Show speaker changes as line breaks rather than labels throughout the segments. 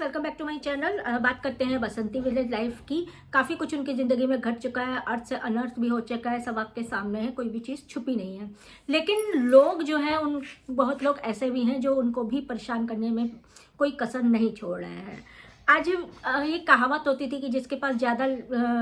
Welcome back to my channel. बात करते हैं बसंती विलेज लाइफ की। काफ़ी कुछ उनकी ज़िंदगी में घट चुका है, अर्थ से अनर्थ भी हो चुका है, सब आपके सामने है, कोई भी चीज़ छुपी नहीं है। लेकिन लोग जो है बहुत लोग ऐसे भी हैं जो उनको भी परेशान करने में कोई कसर नहीं छोड़ रहे हैं। आज ये कहावत होती थी कि जिसके पास ज़्यादा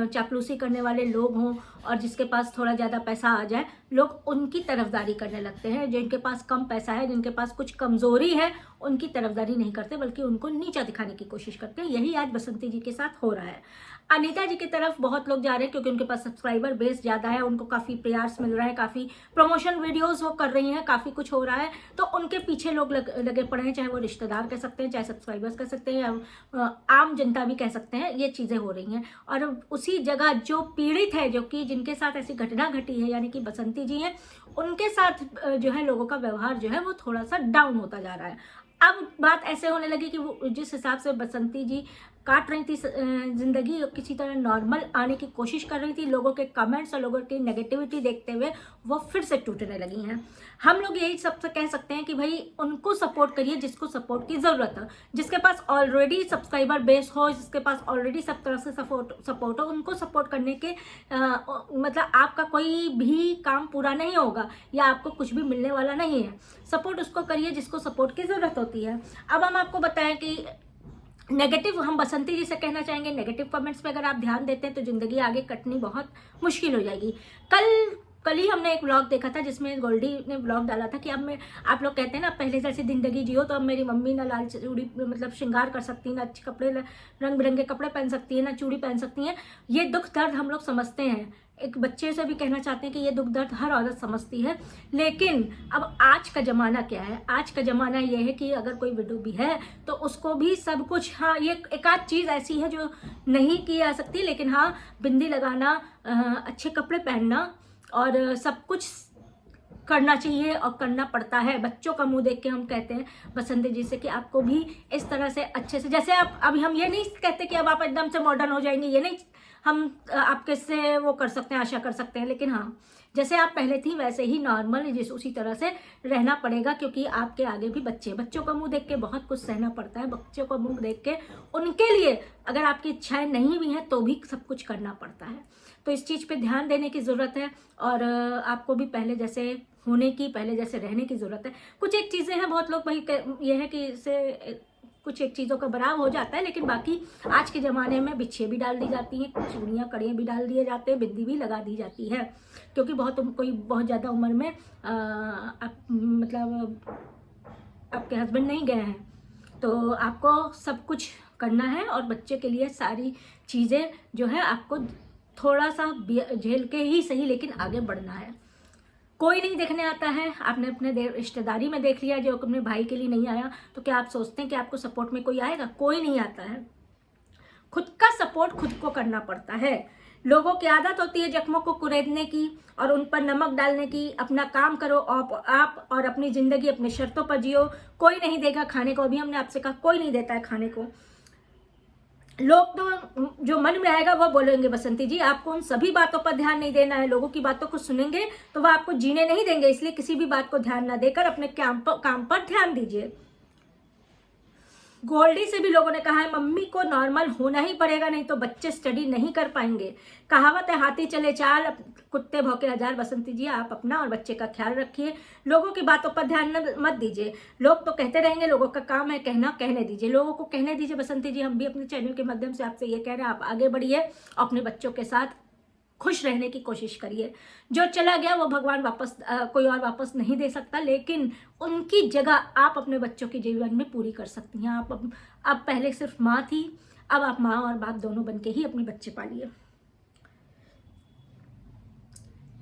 चापलूसी करने वाले लोग हों और जिसके पास थोड़ा ज़्यादा पैसा आ जाए, लोग उनकी तरफदारी करने लगते हैं। जिनके पास कम पैसा है, जिनके पास कुछ कमज़ोरी है, उनकी तरफदारी नहीं करते बल्कि उनको नीचा दिखाने की कोशिश करते हैं। यही आज बसंती जी के साथ हो रहा है। अनीता जी की तरफ बहुत लोग जा रहे हैं क्योंकि उनके पास सब्सक्राइबर बेस ज़्यादा है, उनको काफ़ी प्रयास मिल रहा है, काफ़ी प्रमोशन वीडियोस वो कर रही हैं, काफ़ी कुछ हो रहा है, तो उनके पीछे लोग लगे पड़े हैं। चाहे वो रिश्तेदार कह सकते हैं, चाहे सब्सक्राइबर्स कह सकते हैं, या आम जनता भी कह सकते हैं। ये चीज़ें हो रही हैं और उसी जगह जो पीड़ित है, जो कि जिनके साथ ऐसी घटना घटी है, यानी कि बसंती जी हैं, उनके साथ जो है लोगों का व्यवहार जो है वो थोड़ा सा डाउन होता जा रहा है। अब बात ऐसे होने लगी कि वो जिस हिसाब से बसंती जी काट रही थी जिंदगी, किसी तरह नॉर्मल आने की कोशिश कर रही थी, लोगों के कमेंट्स और लोगों की नेगेटिविटी देखते हुए वो फिर से टूटने लगी हैं। हम लोग यही सबसे कह सकते हैं कि भाई उनको सपोर्ट करिए जिसको सपोर्ट की ज़रूरत है, जिसके पास ऑलरेडी सब्सक्राइबर बेस हो, जिसके पास ऑलरेडी सब तरह से सपोर्ट हो, उनको सपोर्ट करने के मतलब आपका कोई भी काम पूरा नहीं होगा या आपको कुछ भी मिलने वाला नहीं है। सपोर्ट उसको करिए जिसको सपोर्ट की ज़रूरत होती है। अब हम आपको बताएं कि नेगेटिव, हम बसंती जी से कहना चाहेंगे, नेगेटिव कमेंट्स पे अगर आप ध्यान देते हैं तो ज़िंदगी आगे कटनी बहुत मुश्किल हो जाएगी। कल ही हमने एक व्लॉग देखा था जिसमें गोल्डी ने व्लॉग डाला था कि अब मैं, आप लोग कहते हैं ना पहले जैसी ज़िंदगी जियो, तो अब मेरी मम्मी ना लाल चूड़ी मतलब श्रृंगार कर सकती है, ना अच्छे कपड़े, रंग बिरंगे कपड़े पहन सकती है, ना चूड़ी पहन सकती हैं। ये दुख दर्द हम लोग समझते हैं। एक बच्चे से भी कहना चाहते हैं कि ये दुख दर्द हर औरत समझती है। लेकिन अब आज का ज़माना क्या है? आज का ज़माना ये है कि अगर कोई विडो भी है तो उसको भी सब कुछ, हाँ ये एक आध चीज़ ऐसी है जो नहीं की जा सकती, लेकिन हाँ बिंदी लगाना, अच्छे कपड़े पहनना और सब कुछ करना चाहिए और करना पड़ता है। बच्चों का मुंह देख के हम कहते हैं बसंती जी से कि आपको भी इस तरह से अच्छे से, जैसे आप, अभी हम ये नहीं कहते कि अब आप एकदम से मॉडर्न हो जाएंगे, ये नहीं हम आपके से वो कर सकते हैं, आशा कर सकते हैं, लेकिन हाँ जैसे आप पहले थी वैसे ही नॉर्मल उसी तरह से रहना पड़ेगा, क्योंकि आपके आगे भी बच्चों का मुंह देख के बहुत कुछ सहना पड़ता है। बच्चों का मुंह देख के उनके लिए अगर आपकी इच्छाएं नहीं भी हैं तो भी सब कुछ करना पड़ता है। तो इस चीज़ पे ध्यान देने की ज़रूरत है और आपको भी पहले जैसे होने की, पहले जैसे रहने की ज़रूरत है। कुछ एक चीज़ें हैं, बहुत लोग भाई ये है कि इससे कुछ एक चीज़ों का बराव हो जाता है, लेकिन बाकी आज के ज़माने में बिछिए भी डाल दी जाती हैं, चूड़ियाँ कड़ियाँ भी डाल दिए जाते हैं, बिंदी भी लगा दी जाती है, क्योंकि कोई बहुत ज़्यादा उम्र में मतलब आपके हस्बैंड नहीं गए हैं तो आपको सब कुछ करना है और बच्चे के लिए सारी चीज़ें जो है आपको थोड़ा सा झेल के ही सही लेकिन आगे बढ़ना है। कोई नहीं देखने आता है, आपने अपने रिश्तेदारी में देख लिया, जो अपने भाई के लिए नहीं आया, तो क्या आप सोचते हैं कि आपको सपोर्ट में कोई आएगा? कोई नहीं आता है। खुद का सपोर्ट खुद को करना पड़ता है। लोगों की आदत होती है जख्मों को कुरेदने की और उन पर नमक डालने की। अपना काम करो आप और अपनी ज़िंदगी अपने शर्तों पर जियो। कोई नहीं देगा खाने को, अभी हमने आपसे कहा कोई नहीं देता है खाने को। लोग तो जो मन में आएगा वो बोलेंगे। बसंती जी आपको उन सभी बातों पर ध्यान नहीं देना है। लोगों की बातों को सुनेंगे तो वह आपको जीने नहीं देंगे, इसलिए किसी भी बात को ध्यान ना देकर अपने काम पर ध्यान दीजिए। गोल्डी से भी लोगों ने कहा है मम्मी को नॉर्मल होना ही पड़ेगा, नहीं तो बच्चे स्टडी नहीं कर पाएंगे। कहावत है हाथी चले चाल, कुत्ते भौंके हजार। बसंती जी आप अपना और बच्चे का ख्याल रखिए, लोगों की बातों पर ध्यान मत दीजिए। लोग तो कहते रहेंगे, लोगों का काम है कहना, कहने दीजिए, लोगों को कहने दीजिए। बसंती जी हम भी अपने चैनल के माध्यम से आपसे ये कह रहे हैं, आप आगे बढ़िए, अपने बच्चों के साथ खुश रहने की कोशिश करिए। जो चला गया वो भगवान वापस कोई और वापस नहीं दे सकता, लेकिन उनकी जगह आप अपने बच्चों के जीवन में पूरी कर सकती हैं। आप पहले सिर्फ माँ थी, अब आप माँ और बाप दोनों बनके ही अपने बच्चे पालिए।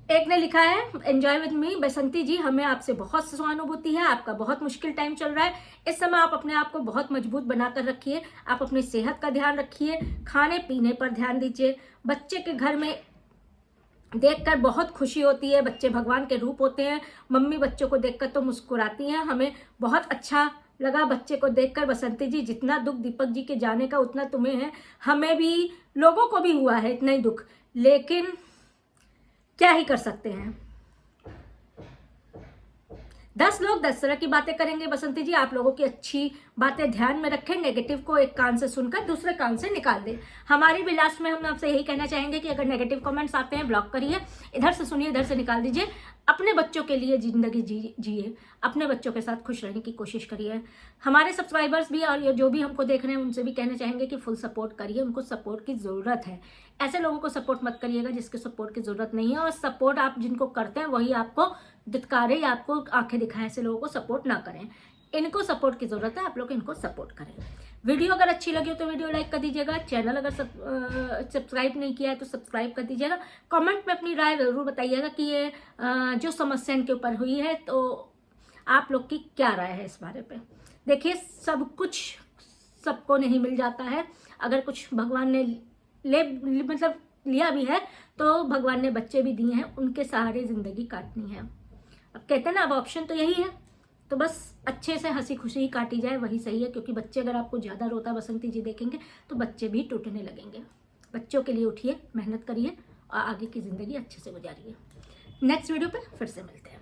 एक ने लिखा है एंजॉय विद मी बसंती जी, हमें आपसे बहुत सहानुभूति है, आपका बहुत मुश्किल टाइम चल रहा है। इस समय आप अपने आप को बहुत मजबूत बनाकर रखिए, आप अपनी सेहत का ध्यान रखिए, खाने पीने पर ध्यान दीजिए। बच्चे के घर में देखकर बहुत खुशी होती है, बच्चे भगवान के रूप होते हैं। मम्मी बच्चों को देखकर तो मुस्कुराती हैं, हमें बहुत अच्छा लगा बच्चे को देखकर। बसंती जी जितना दुख दीपक जी के जाने का उतना तुम्हें है, हमें भी, लोगों को भी हुआ है इतना ही दुख, लेकिन क्या ही कर सकते हैं। 10 लोग 10 तरह की बातें करेंगे बसंती जी, आप लोगों की अच्छी बातें ध्यान में रखें, नेगेटिव को एक कान से सुनकर दूसरे कान से निकाल दें। हमारी भी लास्ट में हम आपसे यही कहना चाहेंगे कि अगर नेगेटिव कमेंट्स आते हैं ब्लॉक करिए, इधर से सुनिए इधर से निकाल दीजिए। अपने बच्चों के लिए जिंदगी जिए, अपने बच्चों के साथ खुश रहने की कोशिश करिए। हमारे सब्सक्राइबर्स भी और जो भी हमको देख रहे हैं उनसे भी कहना चाहेंगे कि फुल सपोर्ट करिए, उनको सपोर्ट की ज़रूरत है। ऐसे लोगों को सपोर्ट मत करिएगा जिसके सपोर्ट की ज़रूरत नहीं है, और सपोर्ट आप जिनको करते हैं वही आपको धिक्कारे या आपको आंखें दिखाएं। ऐसे लोगों को सपोर्ट ना करें, इनको सपोर्ट की ज़रूरत है, आप लोग इनको सपोर्ट करें। वीडियो अगर अच्छी लगी हो तो वीडियो लाइक कर दीजिएगा, चैनल अगर सब्सक्राइब नहीं किया है तो सब्सक्राइब कर दीजिएगा। कमेंट में अपनी राय ज़रूर बताइएगा कि ये जो समस्या इनके ऊपर हुई है तो आप लोग की क्या राय है इस बारे पे। देखिए, सब कुछ सबको नहीं मिल जाता है। अगर कुछ भगवान ने मतलब लिया भी है तो भगवान ने बच्चे भी दिए हैं, उनके सहारे ज़िंदगी काटनी है। अब कहते हैं ना, अब ऑप्शन तो यही है, तो बस अच्छे से हंसी खुशी ही काटी जाए वही सही है। क्योंकि बच्चे अगर आपको ज़्यादा रोता बसंती जी देखेंगे तो बच्चे भी टूटने लगेंगे। बच्चों के लिए उठिए, मेहनत करिए और आगे की ज़िंदगी अच्छे से गुजारिए। नेक्स्ट वीडियो पर फिर से मिलते हैं।